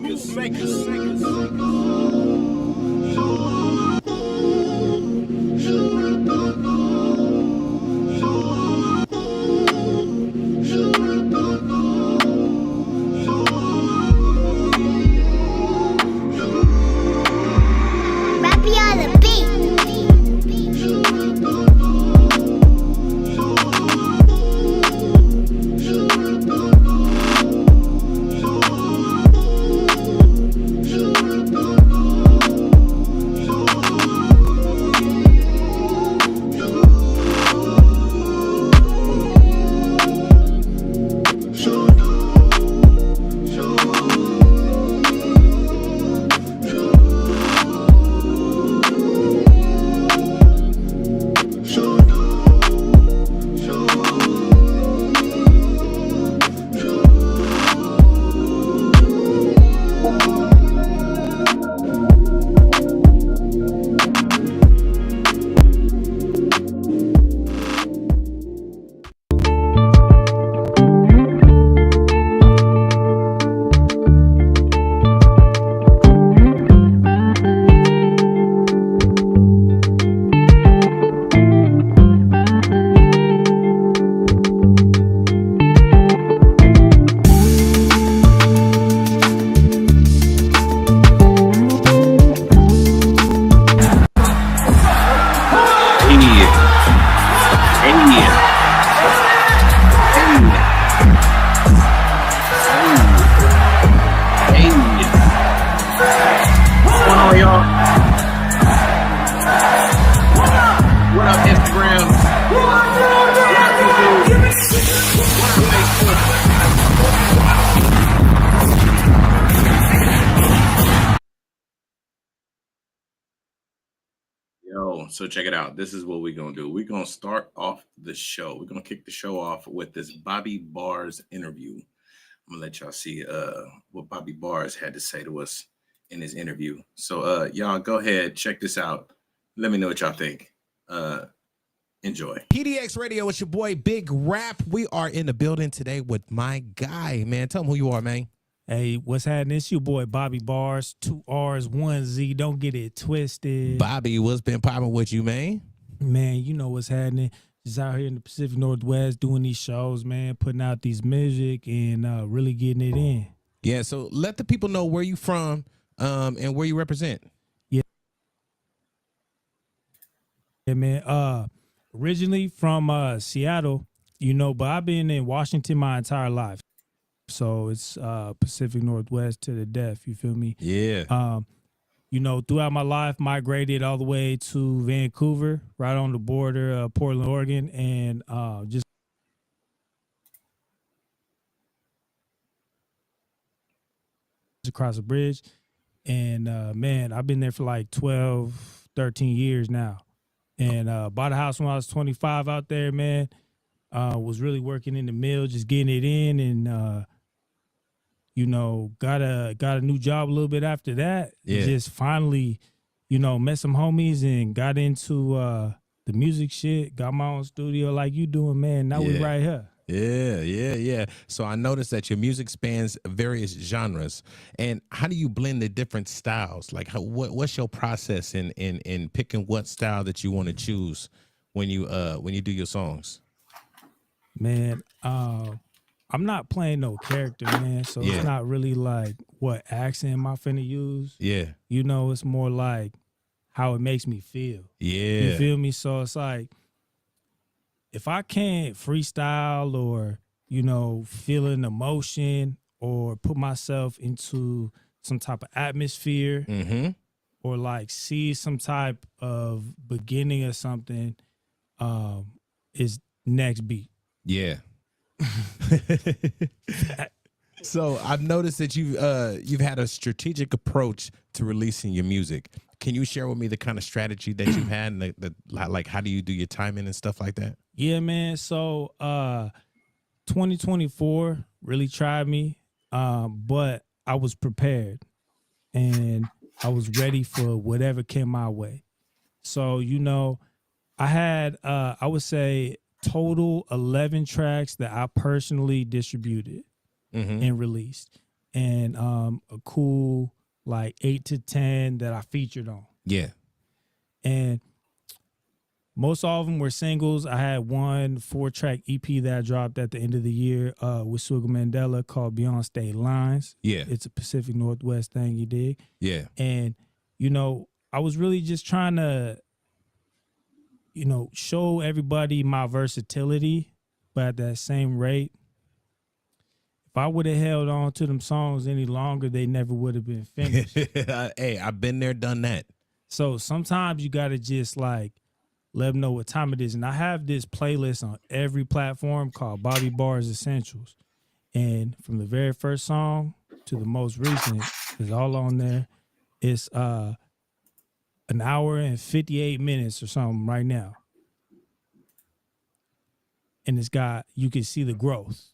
makers. Rappy on the beat. So check it out. This is what we're gonna do. We're gonna start off the show. We're gonna kick the show off with this Bobby Bars interview. I'm gonna let y'all see what Bobby Bars had to say to us in his interview. So y'all go ahead, check this out. Let me know what y'all think. Enjoy. PDX Radio, it's your boy Big Rap. We are in the building today with my guy, man. Tell him who you are, man. Hey, what's happening? It's your boy Bobby Bars, 2 R's, 1 Z. Don't get it twisted. Bobby, what's been popping with you, man? Man, you know what's happening. Just out here in the Pacific Northwest doing these shows, man, putting out these music and really getting it in. Yeah, so let the people know where you from and where you represent. Yeah, man. Originally from Seattle, you know, but I've been in Washington my entire life. So it's Pacific Northwest to the death. You feel me? Yeah. You know, throughout my life, migrated all the way to Vancouver, right on the border of Portland, Oregon, and just across the bridge. And man, I've been there for like 12, 13 years now. And bought a house when I was 25 out there, man. Was really working in the mill, just getting it in, and you know, got a new job a little bit after that. Yeah. Just finally, you know, met some homies and got into the music shit. Got my own studio like you doing, man. Now we right here. Yeah. So I noticed that your music spans various genres. And how do you blend the different styles? Like, what's your process in picking what style that you want to choose when you do your songs? Man, I'm not playing no character, man. So it's not really like what accent am I finna use. Yeah. You know, it's more like how it makes me feel. Yeah. You feel me? So it's like, if I can't freestyle or, you know, feel an emotion or put myself into some type of atmosphere or like see some type of beginning of something, is next beat. Yeah. So I've noticed that you've had a strategic approach to releasing your music. Can you share with me the kind of strategy that you've had and like how do you do your timing and stuff like that? Yeah, man. So 2024 really tried me, but I was prepared and I was ready for whatever came my way. So, you know, I had, I would say, total 11 tracks that I personally distributed and released. and a cool like 8 to 10 that I featured on. Yeah. And most all of them were singles. I had one 4-track EP that I dropped at the end of the year with Sugar Mandela called Beyond State Lines. Yeah. It's a Pacific Northwest thing, you dig? Yeah. And, you know, I was really just trying to, you know, show everybody my versatility, but at that same rate, if I would have held on to them songs any longer, they never would have been finished. Hey, I've been there, done that. So sometimes you got to just like let them know what time it is. And I have this playlist on every platform called Bobby Bars Essentials. And from the very first song to the most recent is all on there. It's an hour and 58 minutes or something right now. And it's got, you can see the growth.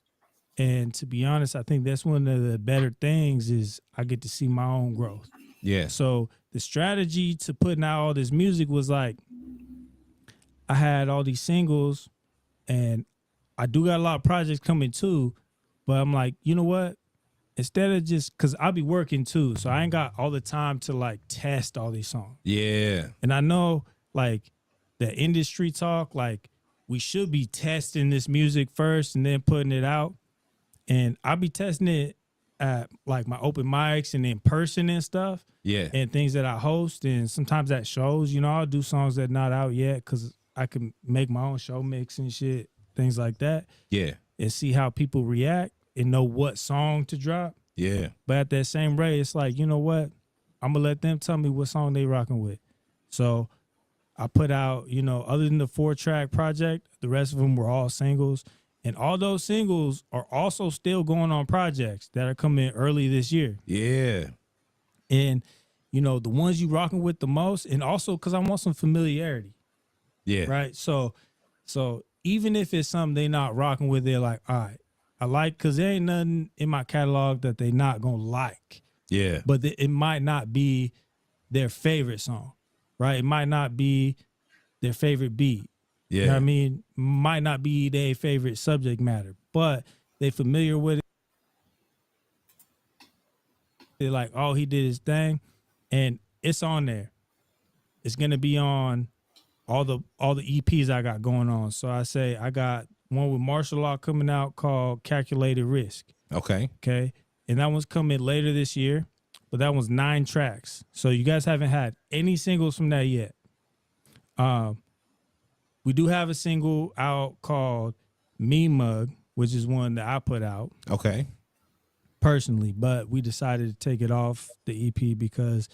And to be honest, I think that's one of the better things is I get to see my own growth. Yeah. So the strategy to putting out all this music was like, I had all these singles and I do got a lot of projects coming too, but I'm like, you know what? Instead of just, cause I'll be working too. So I ain't got all the time to like test all these songs. Yeah. And I know like the industry talk, like we should be testing this music first and then putting it out. And I'll be testing it at like my open mics and in person and stuff. Yeah. And things that I host and sometimes at shows, you know, I'll do songs that not out yet because I can make my own show mix and shit, things like that. Yeah. And see how people react and know what song to drop. Yeah. But at that same rate, it's like, you know what? I'm going to let them tell me what song they rocking with. So I put out, you know, other than the 4-track project, the rest of them were all singles. And all those singles are also still going on projects that are coming early this year. Yeah. And, you know, the ones you rocking with the most, and also because I want some familiarity. Yeah. Right. So even if it's something they not rocking with, they're like, all right, I like, because there ain't nothing in my catalog that they not going to like. Yeah. But it might not be their favorite song. Right. It might not be their favorite beat. Yeah. You know what I mean? Might not be their favorite subject matter, but they familiar with it. They're like, oh, he did his thing. And it's on there. It's going to be on all the EPs I got going on. So I say I got one with martial law coming out called Calculated Risk. Okay. Okay. And that one's coming later this year, but that one's 9 tracks. So you guys haven't had any singles from that yet. We do have a single out called Me Mug, which is one that I put out. Okay. Personally, but we decided to take it off the EP because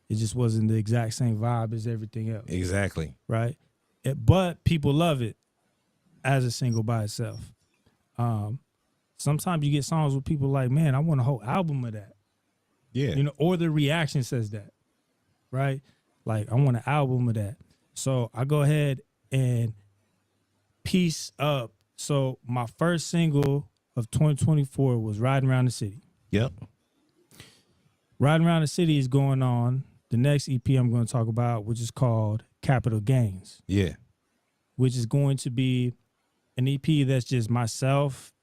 it just wasn't the exact same vibe as everything else. Exactly. Right? But people love it as a single by itself. Sometimes you get songs where people like, man, I want a whole album of that. Yeah. You know, or the reaction says that. Right? Like, I want an album of that. So I go ahead and piece up. So my first single of 2024 was Riding Around the City. Yep. Riding Around the City is going on the next EP I'm going to talk about, which is called Capital Gains. Yeah. Which is going to be an EP that's just myself,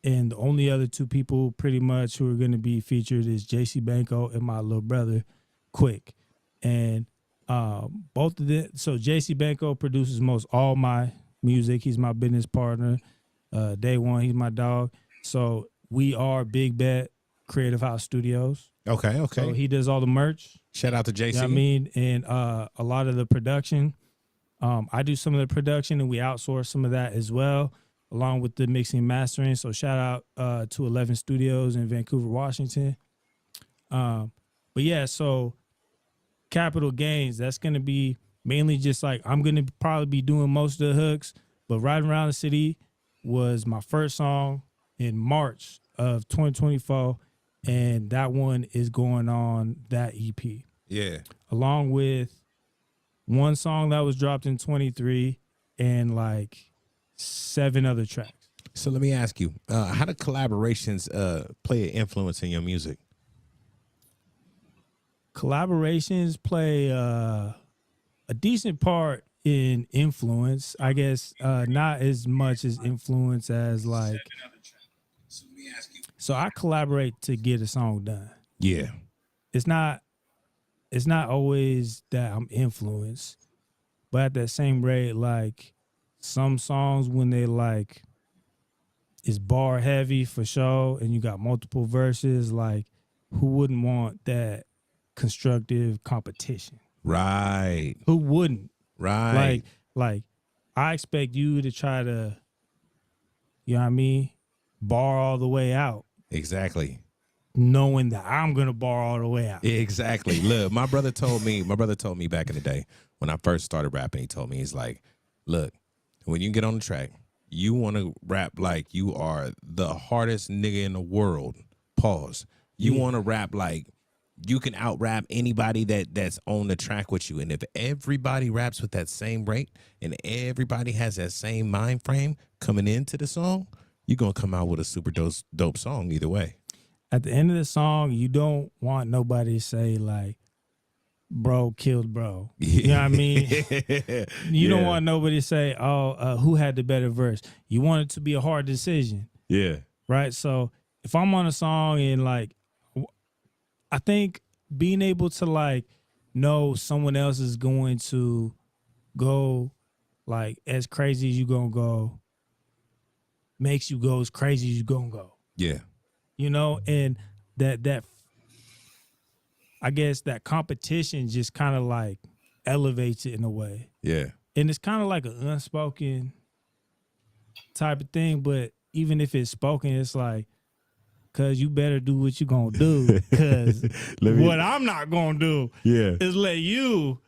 and the only other 2 people pretty much who are going to be featured is JC Banco and my little brother, Quick. And both of them, so JC Banco produces most all my music. He's my business partner. Day one, he's my dog. So we are Big Bet Creative House Studios. Okay. Okay. So he does all the merch. Shout out to JC. You know what I mean? And a lot of the production. I do some of the production and we outsource some of that as well, along with the mixing and mastering. So shout out to 11 Studios in Vancouver, Washington. But yeah, so Capital Gains, that's going to be mainly just like, I'm going to probably be doing most of the hooks, but Riding Around the City was my first song in March of 2024, and that one is going on that EP. Yeah. Along with one song that was dropped in 23 and like 7 other tracks. So let me ask you, how do collaborations play an influence in your music? Collaborations play a decent part in influence, I guess, not as much as influence as like So I collaborate to get a song done. Yeah. It's not always that I'm influenced, but at that same rate, like some songs when they like it's bar heavy for sure, and you got multiple verses, like who wouldn't want that constructive competition? Right. Who wouldn't? Right. Like I expect you to try to, you know what I mean, bar all the way out, Exactly. knowing that I'm gonna bar all the way out. Exactly. Look, my brother told me back in the day when I first started rapping, he told me, he's like, look, when you get on the track, you want to rap like you are the hardest nigga in the world. Pause. You Yeah. want to rap like you can out rap anybody that's on the track with you. And if everybody raps with that same rate and everybody has that same mind frame coming into the song, you're gonna come out with a super dope song either way. At the end of the song, you don't want nobody to say like, bro killed bro. You know what I mean? You don't want nobody to say, oh, who had the better verse? You want it to be a hard decision, Yeah. right? So if I'm on a song and like, I think being able to like know someone else is going to go like as crazy as you gonna go makes you go as crazy as you gonna go. Yeah. You know, and that I guess that competition just kind of like elevates it in a way. Yeah. And it's kind of like an unspoken type of thing, but even if it's spoken, it's like, cause you better do what you gonna do. Cause what I'm not gonna do is let you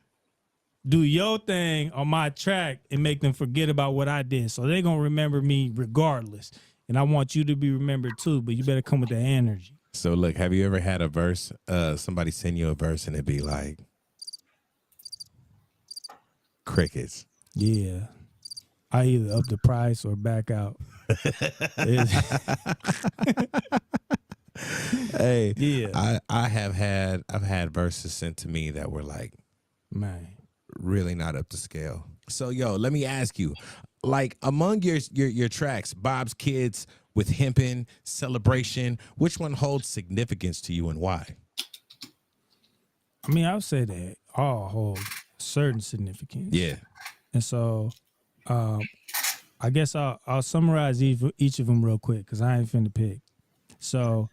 do your thing on my track and make them forget about what I did. So they're gonna remember me regardless. And I want you to be remembered too, but you better come with the energy. So look, have you ever had a verse, somebody send you a verse and it'd be like crickets? Yeah. I either up the price or back out. Hey, Yeah. I've had verses sent to me that were like, Man. really not up to scale. So yo, let me ask you, like among your tracks, Bob's Kids, With Hempin', Celebration, which one holds significance to you and why? I mean, I would say that all hold certain significance. Yeah. And so I guess I'll summarize each of them real quick because I ain't finna pick. So,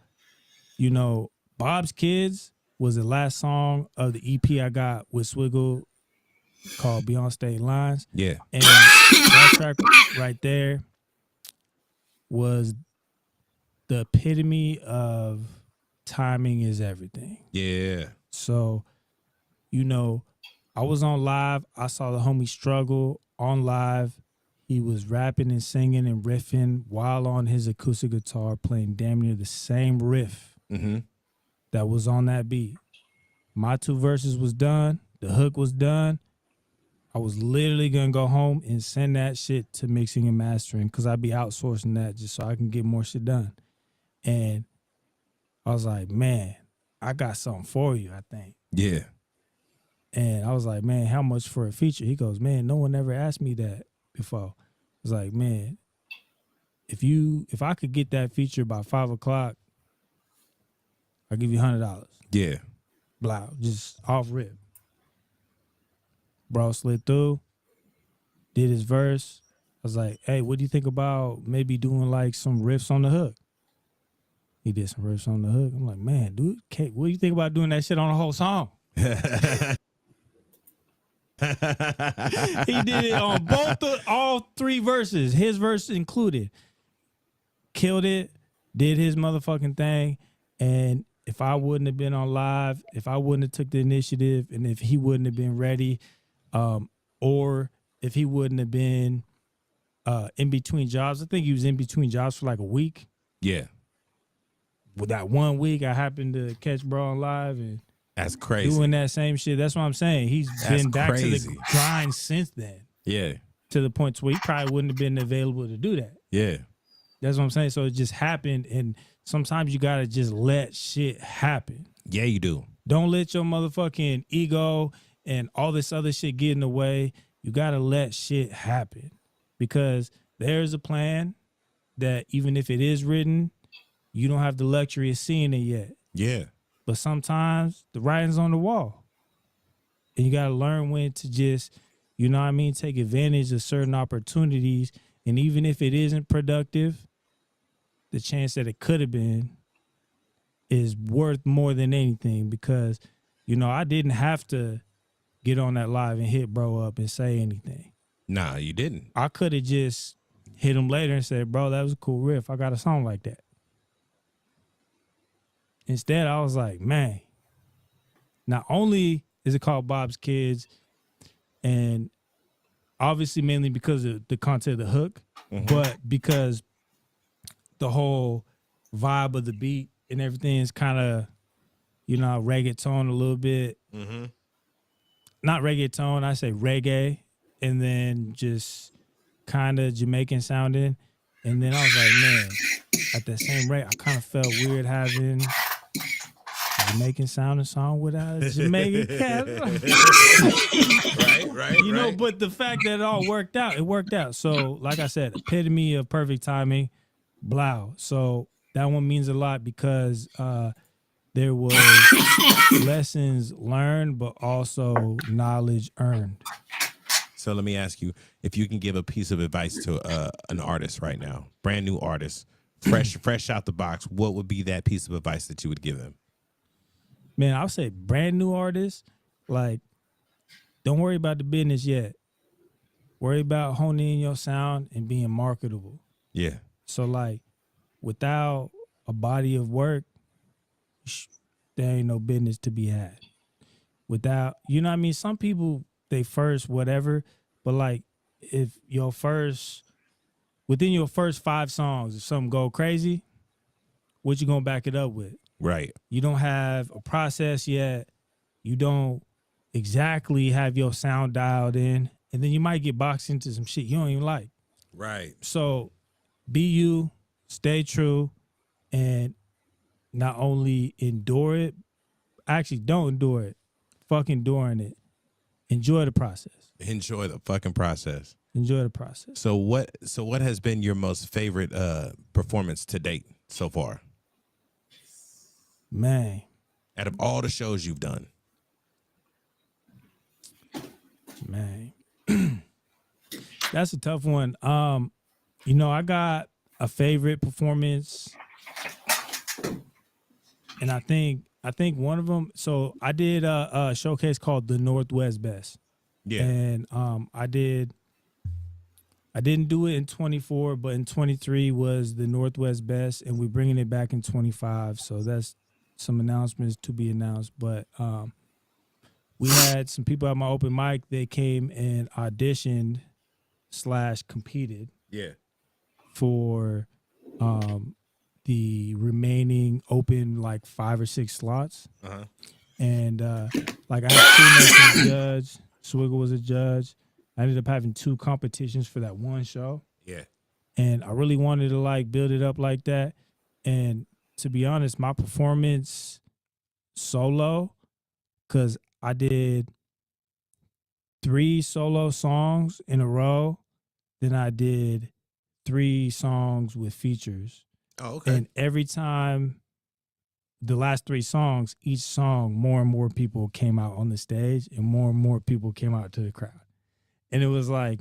you know, Bob's Kids was the last song of the EP I got with Swiggle called Beyond State Lines. Yeah. And that track right there was the epitome of timing is everything. Yeah. So, you know, I was on live. I saw the homie struggle on live. He was rapping and singing and riffing while on his acoustic guitar playing damn near the same riff that was on that beat. My two verses was done. The hook was done. I was literally going to go home and send that shit to mixing and mastering because I'd be outsourcing that just so I can get more shit done. And I was like, man, I got something for you, I think. Yeah. And I was like, man, how much for a feature? He goes, man, no one ever asked me that before. I was like, man, if I could get that feature by 5 o'clock, I'll give you $100. Yeah. Blah, just off rip. Bro slid through, did his verse. I was like, hey, what do you think about maybe doing like some riffs on the hook? He did some riffs on the hook. I'm like, man, dude, what do you think about doing that shit on the whole song? He did it on all three verses, his verse included. Killed it, did his motherfucking thing. And if I wouldn't have been on live, if I wouldn't have took the initiative, and if he wouldn't have been ready, or if he wouldn't have been in between jobs, I think he was in between jobs for like a week. Yeah. With that 1 week, I happened to catch bro on live and That's crazy. doing that same shit. That's what I'm saying. He's been back to the grind since then. Yeah. To the point where he probably wouldn't have been available to do that. Yeah. That's what I'm saying. So it just happened, and sometimes you gotta just let shit happen. Yeah, you do. Don't let your motherfucking ego and all this other shit get in the way. You gotta let shit happen because there's a plan that even if it is written, you don't have the luxury of seeing it yet. Yeah. But sometimes the writing's on the wall. And you got to learn when to just, you know what I mean, take advantage of certain opportunities. And even if it isn't productive, the chance that it could have been is worth more than anything, because, you know, I didn't have to get on that live and hit bro up and say anything. Nah, you didn't. I could have just hit him later and said, bro, that was a cool riff. I got a song like that. Instead, I was like, man, not only is it called Bob's Kids, and obviously mainly because of the content of the hook, but because the whole vibe of the beat and everything is kind of, you know, reggaeton a little bit. Mm-hmm. Not reggaeton, I say reggae, and then just kind of Jamaican sounding. And then I was like, man, at the same rate, I kind of felt weird having a Jamaican sounding song without a Jamaican cat. Right. You know, but the fact that it all worked out, it worked out. So, like I said, epitome of perfect timing, blow. So that one means a lot because there was lessons learned, but also knowledge earned. So let me ask you, if you can give a piece of advice to an artist right now, brand new artist, fresh out the box, what would be that piece of advice that you would give them? Man, I would say brand new artists, like, don't worry about the business yet. Worry about honing in your sound and being marketable. Yeah. So, like, without a body of work, there ain't no business to be had. Without, you know what I mean? Some people, they first whatever, but like, if within your first 5 songs, if something go crazy, what you gonna back it up with? Right. You don't have a process yet. You don't exactly have your sound dialed in, and then you might get boxed into some shit you don't even like. Right. So be you, stay true, and not only endure it, actually don't endure it, fuck enduring it. Enjoy the process. Enjoy the fucking process. Enjoy the process. So what has been your most favorite performance to date so far? Man, Out of all the shows you've done. man. That's a tough one. You know, I got a favorite performance, and I think one of them. So I did a showcase called the Northwest Best. Yeah. And I didn't do it in 24, but in 23 was the Northwest Best, and we're bringing it back in 25. So that's some announcements to be announced. But we had some people at my open mic. They came and auditioned / competed Yeah. for the remaining open like 5 or 6 slots. Uh-huh. And like I had two as a judge. Swiggle was a judge. I ended up having 2 competitions for that one show. Yeah. And I really wanted to like build it up like that. And to be honest, my performance solo, because I did 3 solo songs in a row. Then I did 3 songs with features. Oh, okay. And every time, the last 3 songs, each song, more and more people came out on the stage and more people came out to the crowd. And it was like,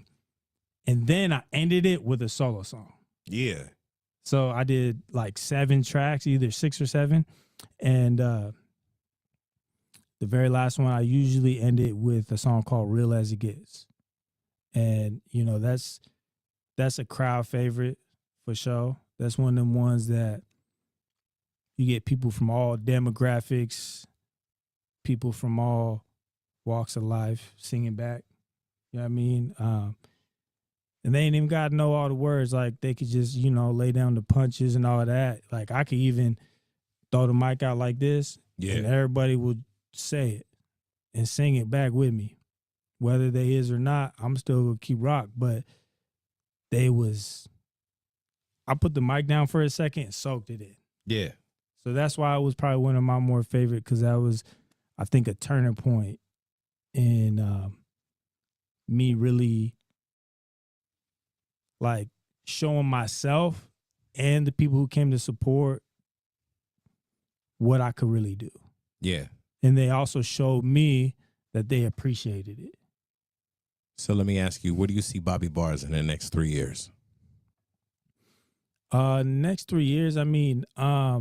and then I ended it with a solo song. Yeah. So I did like 7 tracks, either 6 or 7. And the very last one, I usually end it with a song called Real As It Gets. And, you know, that's a crowd favorite for sure. That's one of them ones that you get people from all demographics, people from all walks of life singing back. You know what I mean? And they ain't even got to know all the words. Like, they could just, you know, lay down the punches and all that. Like, I could even throw the mic out like this, and everybody would say it and sing it back with me. Whether they is or not, I'm still going to keep rock. But I put the mic down for a second and soaked it in. Yeah. So that's why it was probably one of my more favorite, because that was, I think, a turning point in me really like showing myself and the people who came to support what I could really do. Yeah. And they also showed me that they appreciated it. So let me ask you, where do you see Bobby Bars in the next 3 years? Next 3 years, I mean, I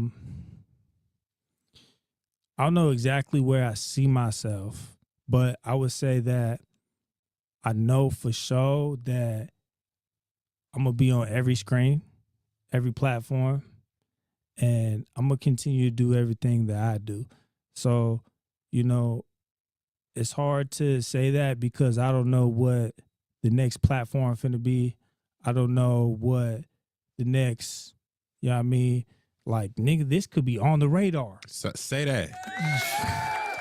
don't know exactly where I see myself, but I would say that I know for sure that I'm gonna be on every screen, every platform, and I'm gonna continue to do everything that I do. So, you know, it's hard to say that because I don't know what the next platform finna be. I don't know what the next, you know what I mean? Like, nigga, this could be on the radar. So, say that.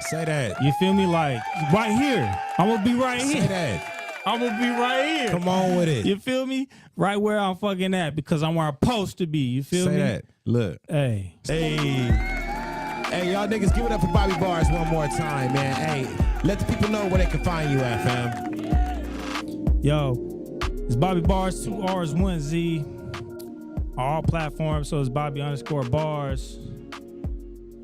Say that. You feel me? Like, right here. I'm gonna be right Say here. that. I'm gonna be right here. Come on with it. You feel me? Right where I'm fucking at because I'm where I'm supposed to be. You feel Say me? that. Look. Hey. Hey, y'all niggas, give it up for Bobby Bars one more time, man. Hey, let the people know where they can find you at, fam. Yo, it's Bobby Bars, 2 R's, 1 Z. On all platforms, so it's Bobby_Bars.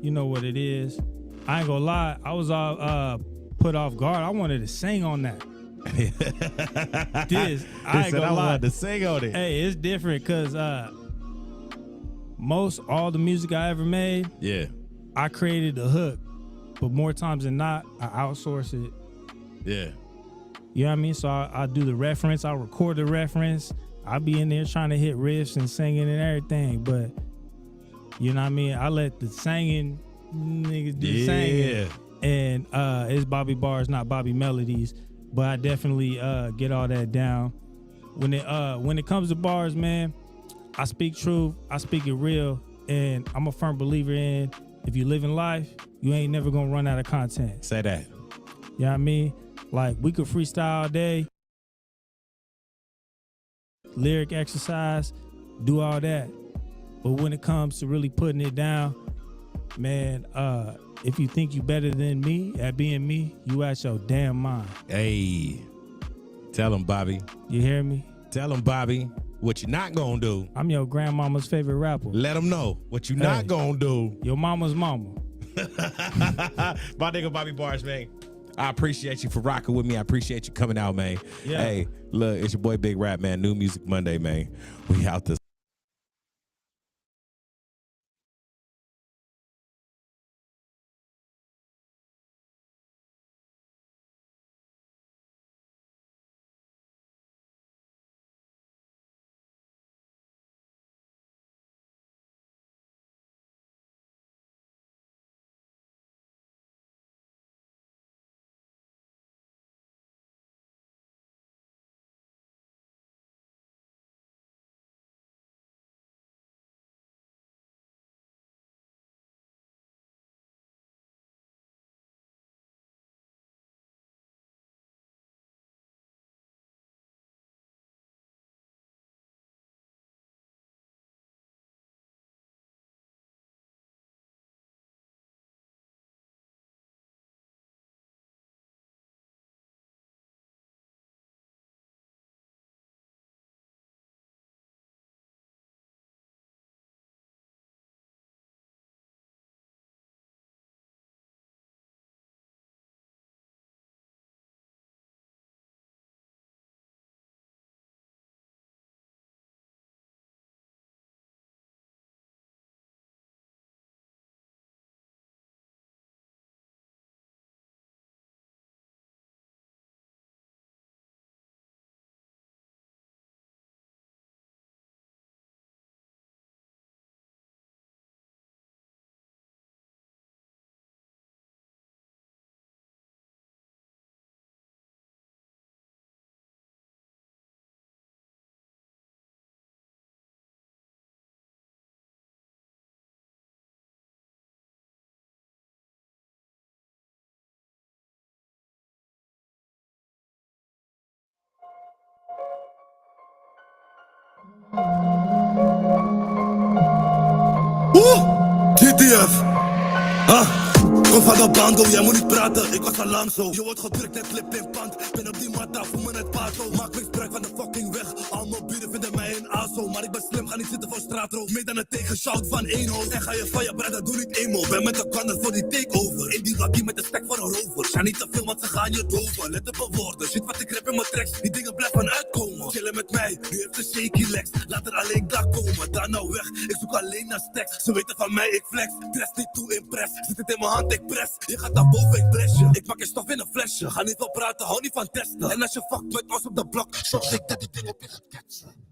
You know what it is. I ain't gonna lie, I was all put off guard. I wanted to sing on that. I ain't gonna lie. wanted to sing on it. Hey, it's different because all the music I ever made, Yeah. I created the hook, but more times than not, I outsource it. Yeah. You know what I mean? So I do the reference, I record the reference. I'll be in there trying to hit riffs and singing and everything, but you know what I mean? I let the singing niggas do singing. And it's Bobby Bars, not Bobby Melodies, but I definitely get all that down. When it comes to bars, man, I speak truth, I speak it real, and I'm a firm believer in if you live in life, you ain't never gonna run out of content. Say that. You know what I mean? Like, we could freestyle all day, lyric exercise, do all that. But when it comes to really putting it down, man, if you think you better than me at being me, you out your damn mind. Hey, tell him, Bobby. You hear me? Tell him, Bobby, what you not gonna do. I'm your grandmama's favorite rapper. Let him know what you not gonna do. Your mama's mama. My nigga Bobby Bars, man. I appreciate you for rocking with me. I appreciate you coming out, man. Yeah. Hey, look, it's your boy Big Rap, man. New Music Monday, man. We out this. TTF. Kom van de bando, jij moet niet praten, ik was al lang zo. Je wordt gedrukt en klip in pand, ben op die matta, voel me net pato. Maak misbruik van de fucking weg, al mijn buren vinden mij een aso, maar ik ben slim, ga niet zitten voor straatrood. Meer dan een tegenshout van één hoofd. En ga je van je brada, doe niet emo. Ben met de kanner voor die takeover. In die wakkie met de stek van een rover. Ga niet te veel, want ze gaan je doven. Let op mijn woorden, shit wat ik rap in mijn tracks. Die dingen blijven uitkomen. Chillen met mij, nu heeft een shaky legs. Laat er alleen daar komen, daar nou weg. Ik zoek alleen naar stacks. Ze weten van mij, ik flex. Press niet toe in press. Zit het in mijn hand, ik press. Je gaat naar boven, ik bless je. Ik pak je stof in een flesje. Ga niet wel praten, hou niet van testen. En als je fuckt met ons op de blok, shot ik dat die ding op je gaat catchen.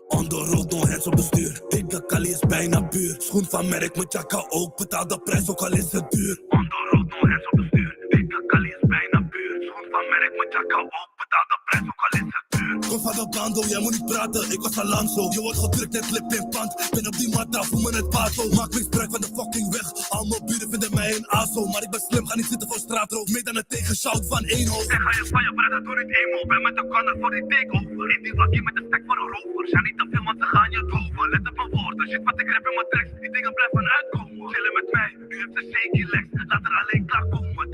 On the road, no hands op de stuur. Dikke Kali is bijna puur. Schoen van merk met jacka ook. Betaal de prijs, ook al is het duur. On the road, no hands op de stuur. Dikke Kali is bijna puur. Schoen van merk met jacka ook. Betaal de prijs, ook al is het duur. Kom van de bando, jij moet niet praten. Ik was Alonso. Je wordt gedrukt en lip in pand. Ben op die matta, voel me het pato. Maak misbruik van de fucking weg. Al mijn buren vinden mij een aso. Maar ik ben slim, ga niet zitten voor straatroof. Meer dan een tegenshout van één hoofd. En ga je van je brada, doe niet emo. Ben met de kanner voor die takeover. In die wakkie met de stek van een rover. Ga niet te veel, want ze gaan je doven. Let op mijn woorden, shit wat ik rap in mijn tracks. Die dingen blijven uitkomen. Chillen met mij, nu heeft ze shaky legs. Laat er alleen klaar komen.